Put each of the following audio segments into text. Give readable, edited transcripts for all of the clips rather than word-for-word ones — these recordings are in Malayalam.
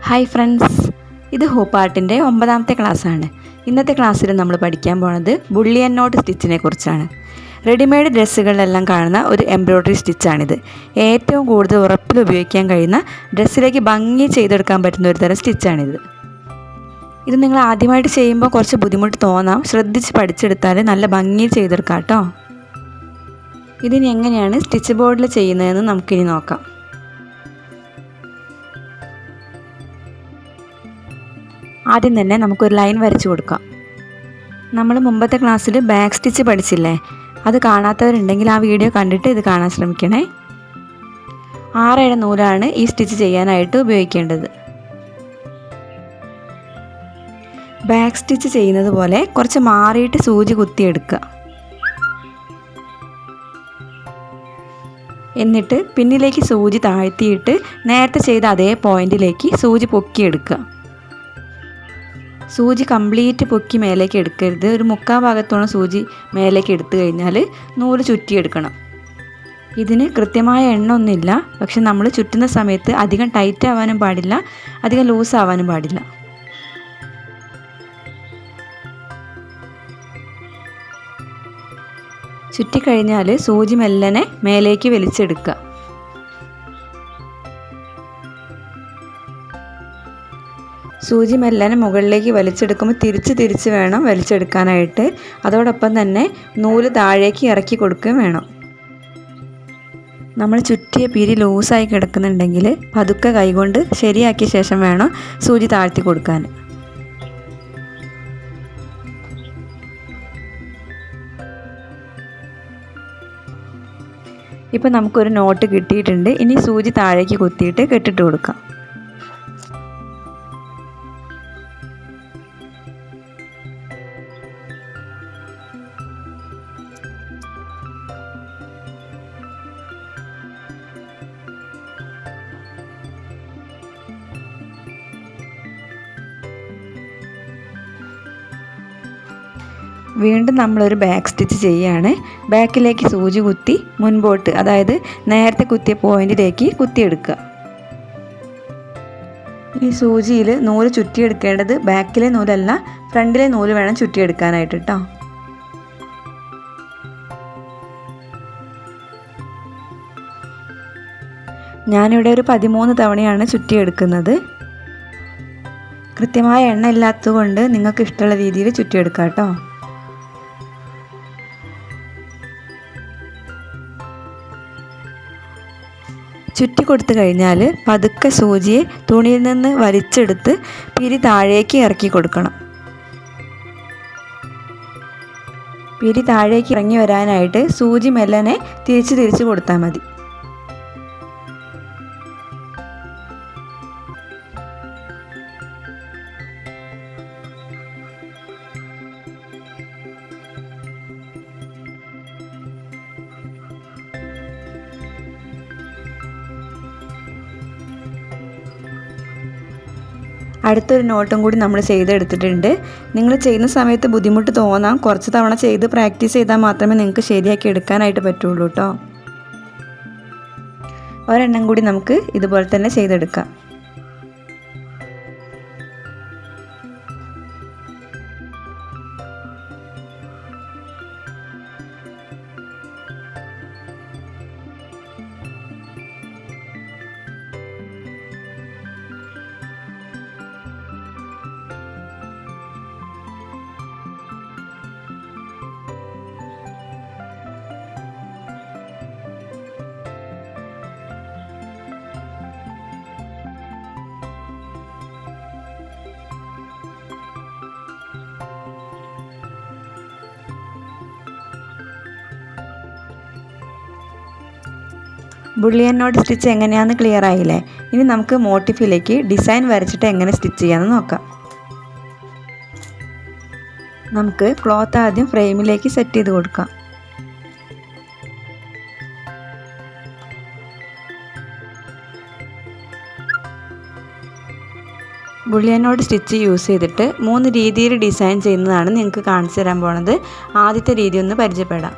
ഹായ് ഫ്രണ്ട്സ്, ഇത് ഹൂപ്പാർട്ടിൻ്റെ 9ാമത്തെ ക്ലാസ്സാണ്. ഇന്നത്തെ ക്ലാസ്സിൽ നമ്മൾ പഠിക്കാൻ പോകുന്നത് ബുള്ളിയൻ നോട്ട് സ്റ്റിച്ചിനെ കുറിച്ചാണ്. റെഡിമെയ്ഡ് ഡ്രസ്സുകളിലെല്ലാം കാണുന്ന ഒരു എംബ്രോയ്ഡറി സ്റ്റിച്ചാണിത്. ഏറ്റവും കൂടുതൽ ഉറപ്പിൽ ഉപയോഗിക്കാൻ കഴിയുന്ന ഡ്രസ്സിലേക്ക് ഭംഗി ചെയ്തെടുക്കാൻ പറ്റുന്ന ഒരു തരം സ്റ്റിച്ചാണിത്. ഇത് നിങ്ങൾ ആദ്യമായിട്ട് ചെയ്യുമ്പോൾ കുറച്ച് ബുദ്ധിമുട്ട് തോന്നാം. ശ്രദ്ധിച്ച് പഠിച്ചെടുത്താൽ നല്ല ഭംഗിയിൽ ചെയ്തെടുക്കാം കേട്ടോ. ഇതിന് എങ്ങനെയാണ് സ്റ്റിച്ച് ബോർഡിൽ ചെയ്യുന്നതെന്ന് നമുക്കിനി നോക്കാം. ആദ്യം തന്നെ നമുക്കൊരു ലൈൻ വരച്ചു കൊടുക്കാം. നമ്മൾ മുമ്പത്തെ ക്ലാസ്സിൽ ബാക്ക് സ്റ്റിച്ച് പഠിച്ചില്ലേ? അത് കാണാത്തവരുണ്ടെങ്കിൽ ആ വീഡിയോ കണ്ടിട്ട് ഇത് കാണാൻ ശ്രമിക്കണേ. 6 നൂലാണ് ഈ സ്റ്റിച്ച് ചെയ്യാനായിട്ട് ഉപയോഗിക്കേണ്ടത്. ബാക്ക് സ്റ്റിച്ച് ചെയ്യുന്നത് പോലെ കുറച്ച് മാറിയിട്ട് സൂചി കുത്തിയെടുക്കുക. എന്നിട്ട് പിന്നിലേക്ക് സൂചി താഴ്ത്തിയിട്ട് നേരത്തെ ചെയ്ത അതേ പോയിന്റിലേക്ക് സൂചി പൊക്കിയെടുക്കുക. സൂചി കംപ്ലീറ്റ് പൊക്കി മേലേക്ക് എടുക്കരുത്. ഒരു 3/4 ഭാഗത്തോളം സൂചി മേലേക്ക് എടുത്തു കഴിഞ്ഞാൽ നൂല് ചുറ്റിയെടുക്കണം. ഇതിന് കൃത്യമായ എണ്ണമൊന്നുമില്ല, പക്ഷെ നമ്മൾ ചുറ്റുന്ന സമയത്ത് അധികം ടൈറ്റ് ആവാനും പാടില്ല, അധികം ലൂസ് ആവാനും പാടില്ല. ചുറ്റിക്കഴിഞ്ഞാൽ സൂചി മെല്ലനെ മേലേക്ക് വലിച്ചെടുക്കുക. സൂചി മെല്ലനെ മുകളിലേക്ക് വലിച്ചെടുക്കുമ്പോൾ തിരിച്ച് വേണം വലിച്ചെടുക്കാനായിട്ട്. അതോടൊപ്പം തന്നെ നൂല് താഴേക്ക് ഇറക്കി കൊടുക്കുകയും വേണം. നമ്മൾ ചുറ്റിയ പിരി ലൂസായി കിടക്കുന്നുണ്ടെങ്കിൽ പതുക്കെ കൈകൊണ്ട് ശരിയാക്കിയ ശേഷം വേണം സൂചി താഴ്ത്തി കൊടുക്കാൻ. ഇപ്പോൾ നമുക്കൊരു നോട്ട് കിട്ടിയിട്ടുണ്ട്. ഇനി സൂചി താഴേക്ക് കുത്തിയിട്ട് കെട്ടിട്ട് കൊടുക്കാം. വീണ്ടും നമ്മളൊരു ബാക്ക് സ്റ്റിച്ച് ചെയ്യുകയാണ്. ബാക്കിലേക്ക് സൂചി കുത്തി മുൻപോട്ട്, അതായത് നേരത്തെ കുത്തിയ പോയിന്റിലേക്ക് കുത്തിയെടുക്കുക. ഈ സൂചിയിൽ നൂല് ചുറ്റിയെടുക്കേണ്ടത് ബാക്കിലെ നൂലല്ല, ഫ്രണ്ടിലെ നൂല് വേണം ചുറ്റിയെടുക്കാനായിട്ട് കേട്ടോ. ഞാനിവിടെ ഒരു 13 തവണയാണ് ചുറ്റിയെടുക്കുന്നത്. കൃത്യമായ എണ്ണ ഇല്ലാത്തതുകൊണ്ട് നിങ്ങൾക്ക് ഇഷ്ടമുള്ള രീതിയിൽ ചുറ്റിയെടുക്കാം കേട്ടോ. ചുറ്റി കൊടുത്തു കഴിഞ്ഞാൽ പതുക്കെ സൂചിയെ തുണിയിൽ നിന്ന് വലിച്ചെടുത്ത് പിരി താഴേക്ക് ഇറക്കി കൊടുക്കണം. പിരി താഴേക്ക് ഇറങ്ങി വരാനായിട്ട് സൂചി മെല്ലനെ തിരിച്ച് കൊടുത്താൽ മതി. അടുത്തൊരു നോട്ടും കൂടി നമ്മൾ ചെയ്തെടുത്തിട്ടുണ്ട്. നിങ്ങൾ ചെയ്യുന്ന സമയത്ത് ബുദ്ധിമുട്ട് തോന്നാം. കുറച്ച് തവണ ചെയ്ത് പ്രാക്ടീസ് ചെയ്താൽ മാത്രമേ നിങ്ങൾക്ക് ശരിയാക്കി എടുക്കാനായിട്ട് പറ്റുള്ളൂ കേട്ടോ. ഒരെണ്ണം കൂടി നമുക്ക് ഇതുപോലെ തന്നെ ചെയ്തെടുക്കാം. ബുള്ളിയൻ നോട്ട് സ്റ്റിച്ച് എങ്ങനെയാണെന്ന് ക്ലിയർ ആയില്ലേ? ഇനി നമുക്ക് മോട്ടിഫിലേക്ക് ഡിസൈൻ വരച്ചിട്ട് എങ്ങനെ സ്റ്റിച്ച് ചെയ്യാമെന്ന് നോക്കാം. നമുക്ക് ക്ലോത്ത് ആദ്യം ഫ്രെയിമിലേക്ക് സെറ്റ് ചെയ്ത് കൊടുക്കാം. ബുള്ളിയൻ നോട്ട് സ്റ്റിച്ച് യൂസ് ചെയ്തിട്ട് 3 രീതിയിൽ ഡിസൈൻ ചെയ്യുന്നതാണ് നിങ്ങൾക്ക് കാണിച്ചു തരാൻ പോണത്. ആദ്യത്തെ രീതി ഒന്ന് പരിചയപ്പെടാം.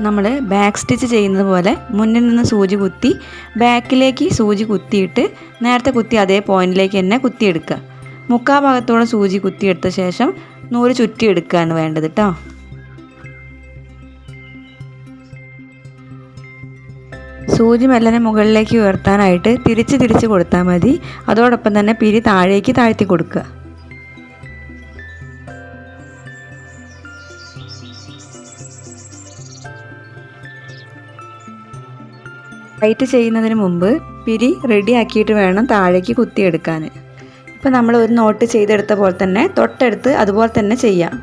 നമ്മൾ ബാക്ക് സ്റ്റിച്ച് ചെയ്യുന്നത് പോലെ മുന്നിൽ നിന്ന് സൂചി കുത്തി ബാക്കിലേക്ക് സൂചി കുത്തിയിട്ട് നേരത്തെ കുത്തി അതേ പോയിന്റിലേക്ക് തന്നെ കുത്തിയെടുക്കുക. മുക്കാൽ ഭാഗത്തോളം സൂചി കുത്തിയെടുത്ത ശേഷം നൂല് ചുറ്റിയെടുക്കുകയാണ് വേണ്ടത് കേട്ടോ. സൂചി മെല്ലനെ മുകളിലേക്ക് ഉയർത്താനായിട്ട് തിരിച്ച് കൊടുത്താൽ മതി. അതോടൊപ്പം തന്നെ പിരി താഴേക്ക് താഴ്ത്തി കൊടുക്കുക. ടൈറ്റ് ചെയ്യുന്നതിന് മുമ്പ് പിരി റെഡി ആക്കിയിട്ട് വേണം താഴേക്ക് കുത്തിയെടുക്കാൻ. ഇപ്പോൾ നമ്മൾ ഒരു നോട്ട് ചെയ്തെടുത്ത പോലെ തന്നെ തൊട്ടടുത്ത് അതുപോലെ തന്നെ ചെയ്യാം.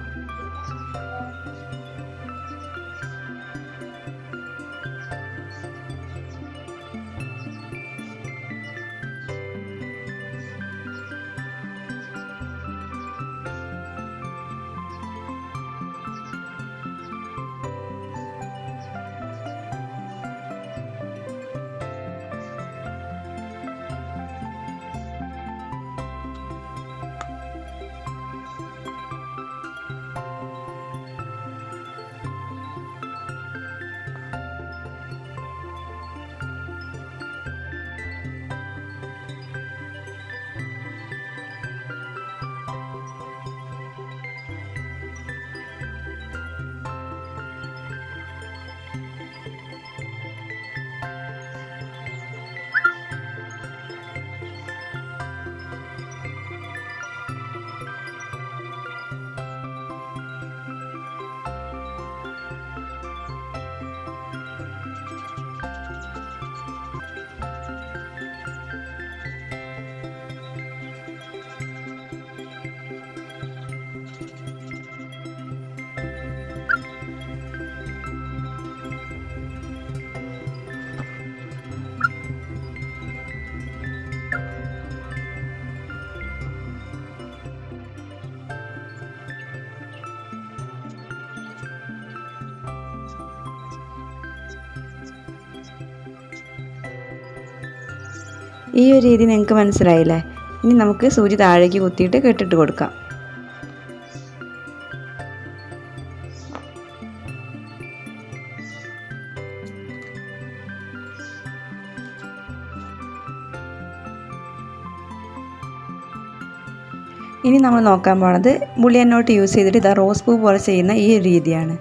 ഈ ഒരു രീതി നിങ്ങൾക്ക് മനസ്സിലായില്ലേ? ഇനി നമുക്ക് സൂചി താഴേക്ക് കുത്തിയിട്ട് കെട്ടിട്ട് കൊടുക്കാം. ഇനി നമ്മൾ നോക്കാൻ പോണത് ബുള്ളിയൻ നോട്ട് യൂസ് ചെയ്തിട്ട് ഇതാ റോസ് പൂ പോലെ ചെയ്യുന്ന ഈ ഒരു രീതിയാണ്.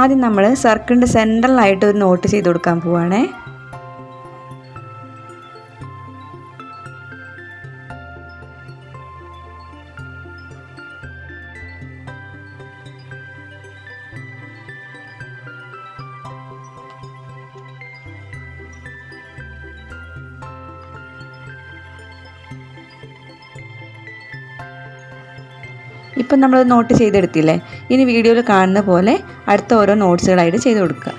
ആദ്യം നമ്മൾ സർക്കിളിൻ്റെ സെൻട്രലായിട്ട് ഒരു നോട്ട് ചെയ്ത് കൊടുക്കാൻ പോവുകയാണേ. ഇപ്പം നമ്മൾ നോട്ട് ചെയ്തെടുത്തില്ലേ? ഇനി വീഡിയോയിൽ കാണുന്ന പോലെ അടുത്ത ഓരോ നോട്ട്സുകളായിട്ട് ചെയ്ത് കൊടുക്കുക.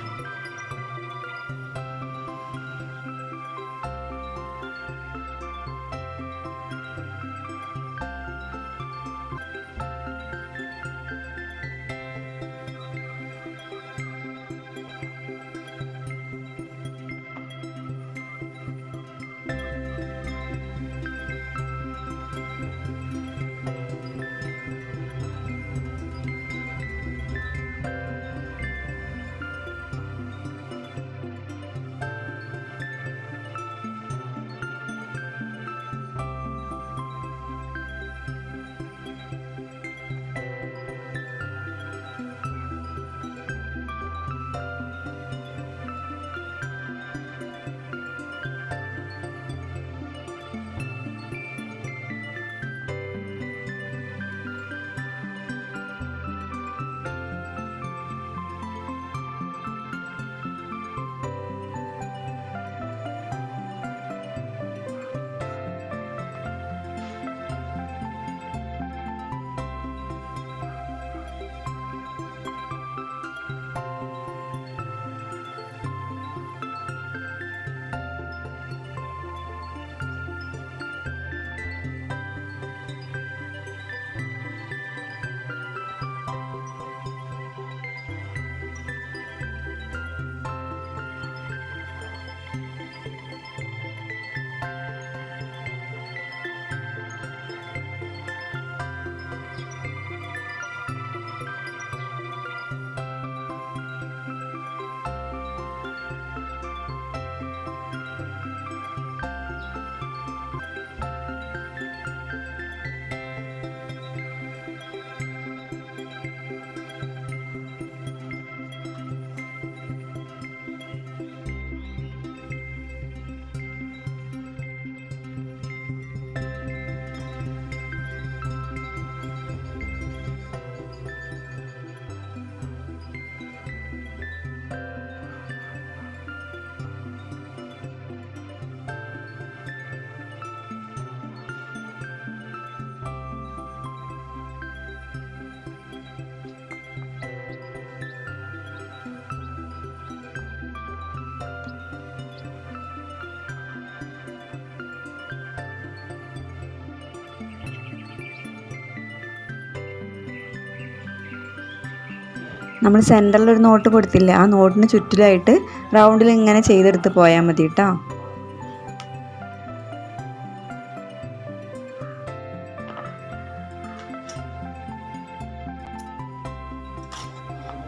നമ്മൾ സെൻറ്ററിലൊരു നോട്ട് കൊടുത്തില്ലേ, ആ നോട്ടിന് ചുറ്റിലായിട്ട് റൗണ്ടിൽ ഇങ്ങനെ ചെയ്തെടുത്ത് പോയാൽ മതി കേട്ടോ.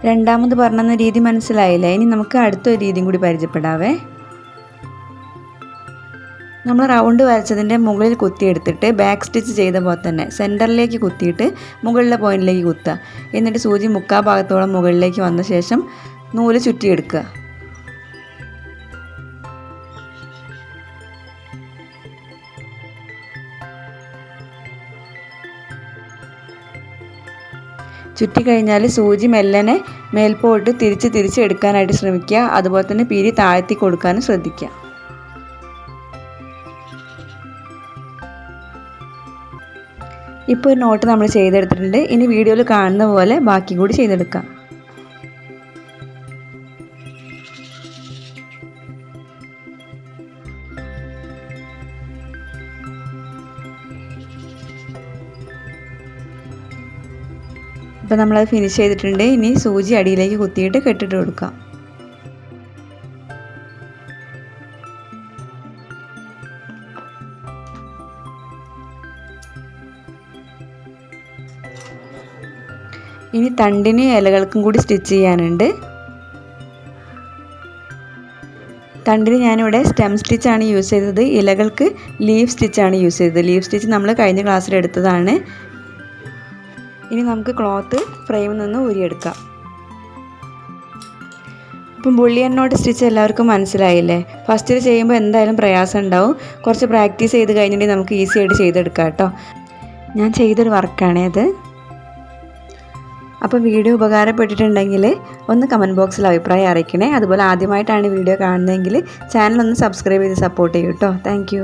രണ്ടാമത് പറഞ്ഞ രീതി മനസ്സിലായില്ലേ? ഇനി നമുക്ക് അടുത്തൊരു രീതിയും കൂടി പരിചയപ്പെടാവേ. നമ്മൾ റൗണ്ട് വരച്ചതിൻ്റെ മുകളിൽ കുത്തിയെടുത്തിട്ട് ബാക്ക് സ്റ്റിച്ച് ചെയ്ത പോലെ തന്നെ സെൻറ്ററിലേക്ക് കുത്തിയിട്ട് മുകളിലെ പോയിന്റിലേക്ക് കുത്തുക. എന്നിട്ട് സൂചി മുക്കാൽ ഭാഗത്തോളം മുകളിലേക്ക് വന്ന ശേഷം നൂല് ചുറ്റിയെടുക്കുക. ചുറ്റിക്കഴിഞ്ഞാൽ സൂചി മെല്ലനെ മേൽപോട്ട് തിരിച്ച് എടുക്കാനായിട്ട് ശ്രമിക്കുക. അതുപോലെ തന്നെ പിരി താഴ്ത്തി കൊടുക്കാനും ശ്രദ്ധിക്കുക. ഇപ്പോൾ ഒരു നോട്ട് നമ്മൾ ചെയ്തെടുത്തിട്ടുണ്ട്. ഇനി വീഡിയോയിൽ കാണുന്ന പോലെ ബാക്കി കൂടി ചെയ്തെടുക്കാം. അപ്പോൾ നമ്മളത് ഫിനിഷ് ചെയ്തിട്ടുണ്ട്. ഇനി സൂചി അടിയിലേക്ക് കുത്തിയിട്ട് കെട്ടിട്ട് കൊടുക്കാം. ഇനി തണ്ടിന് ഇലകൾക്കും കൂടി സ്റ്റിച്ച് ചെയ്യാനുണ്ട്. തണ്ടിന് ഞാനിവിടെ സ്റ്റെം സ്റ്റിച്ചാണ് യൂസ് ചെയ്തത്. ഇലകൾക്ക് ലീഫ് സ്റ്റിച്ചാണ് യൂസ് ചെയ്തത്. ലീഫ് സ്റ്റിച്ച് നമ്മൾ കഴിഞ്ഞ ക്ലാസ്സിൽ എടുത്തതാണ്. ഇനി നമുക്ക് ക്ലോത്ത് ഫ്രെയിമിൽ നിന്ന് ഊരിയെടുക്കാം. ഇപ്പം ബുള്ളിയൻ നോട്ട് സ്റ്റിച്ച് എല്ലാവർക്കും മനസ്സിലായില്ലേ? ഫസ്റ്റിൽ ചെയ്യുമ്പോൾ എന്തായാലും പ്രയാസം ഉണ്ടാവും. കുറച്ച് പ്രാക്ടീസ് ചെയ്ത് കഴിഞ്ഞിട്ടുണ്ടെങ്കിൽ നമുക്ക് ഈസി ആയിട്ട് ചെയ്തെടുക്കാം കേട്ടോ. ഞാൻ ചെയ്തൊരു വർക്കാണേ അത്. അപ്പോൾ വീഡിയോ ഉപകാരപ്പെട്ടിട്ടുണ്ടെങ്കിൽ ഒന്ന് കമൻറ്റ് ബോക്സിൽ അഭിപ്രായം അറിയിക്കണേ. അതുപോലെ ആദ്യമായിട്ടാണ് വീഡിയോ കാണുന്നതെങ്കിൽ ചാനൽ ഒന്ന് സബ്സ്ക്രൈബ് ചെയ്ത് സപ്പോർട്ട് ചെയ്യൂ കേട്ടോ. താങ്ക്